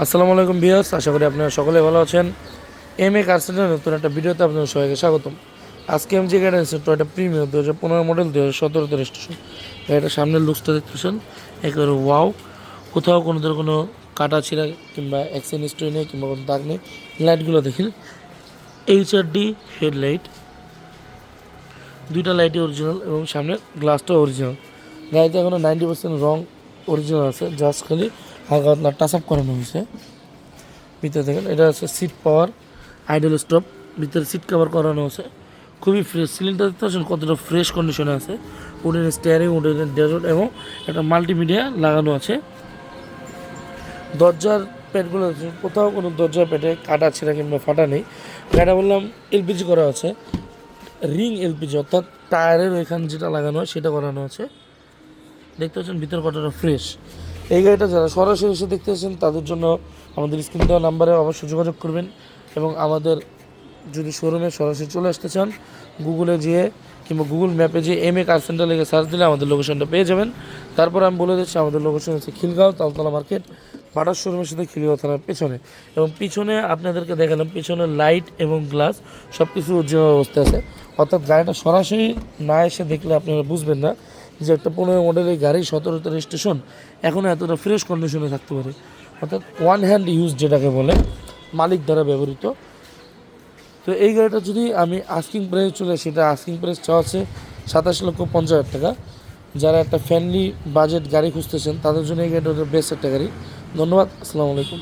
আসসালামু আলাইকুম ভিউয়ার্স, আশা করি আপনারা সকলে ভালো আছেন। এম এ কার সেন্টারের নতুন একটা ভিডিওতে আপনাদের সবাইকে স্বাগতম। আজকে আমি যে গাড়িটা আছে টয়োটা প্রিমিয়ার 2015 মডেল 2017 রেজিস্ট্রেশন। গাড়িটার সামনের লুকসটা দেখতেছেন, একেবারে ওয়াও। কোথাও কোনো ধরনের কোনো কাটা ছিঁড়া কিংবা অ্যাক্সিডেন্ট হিস্ট্রি নেই কিংবা কোনো দাগ নেই। লাইটগুলো দেখেন, HRD হেডলাইট, দুইটা লাইটই অরিজিনাল এবং সামনের গ্লাসটাও অরিজিনাল। গাড়িতে এখনও 90% রং অরিজিনাল আছে, জাস্ট খালি হালকা পাতলা টাচ আপ করানো হয়েছে। ভিতরে দেখেন, এটা হচ্ছে সিট পাওয়ার আইডল স্টপ, ভিতরে সিট কভার করানো আছে, খুবই ফ্রেশ। সিলিংটা দেখতে পাচ্ছেন কতটা ফ্রেশ কন্ডিশনে আছে। উডেন স্টিয়ারিং, উডেন ড্যাশবোর্ড এবং একটা মাল্টিমিডিয়া লাগানো আছে। দরজার প্যাডগুলো কোথাও কোনো দরজার প্যাডে কাটা ছেঁড়া কিংবা ফাটা নেই। গাড়িটা বললাম এলপিজি করা আছে, রিং এলপিজি, অর্থাৎ টায়ারের ওইখানে যেটা লাগানো হয় সেটা করানো আছে। দেখতে পাচ্ছেন ভিতর কতটা ফ্রেশ। এই গাড়িটা যারা সরাসরি এসে দেখতে আসেন তাদের জন্য আমাদের স্ক্রিন দেওয়া নাম্বারে অবশ্যই যোগাযোগ করবেন। এবং আমাদের যদি শোরুমে সরাসরি চলে আসতে চান, গুগলে যেয়ে কিংবা গুগল ম্যাপে যেয়ে এম এ কার সেন্টার লিখে সার্চ দিলে আমাদের লোকেশনটা পেয়ে যাবেন। তারপর আমি বলে দিচ্ছি, আমাদের লোকেশন হচ্ছে খিলগাঁও তালতলা মার্কেট, বাটার শোরুমের সাথে খিলগাঁও থানার পেছনে। এবং পিছনে আপনাদেরকে দেখালাম, পিছনে লাইট এবং গ্লাস সব কিছু অরিজিনাল অবস্থায় আছে। অর্থাৎ গাড়িটা সরাসরি না এসে দেখলে আপনারা বুঝবেন না যে একটা 15 মডেলের গাড়ি 17তে রেজিস্ট্রেশন এখনও এতটা ফ্রেশ কন্ডিশনে থাকতে পারে। অর্থাৎ ওয়ান হ্যান্ড ইউজ যেটাকে বলে, মালিক দ্বারা ব্যবহৃত। তো এই গাড়িটা যদি আমি আস্কিং প্রাইস চলে, সেটা আস্কিং প্রাইস চাওয়া আছে 27,50,000 টাকা। যারা একটা ফ্যামিলি বাজেট গাড়ি খুঁজতেছেন তাদের জন্য এই গাড়িটা বেস্ট একটা গাড়ি। ধন্যবাদ, আসসালামু আলাইকুম।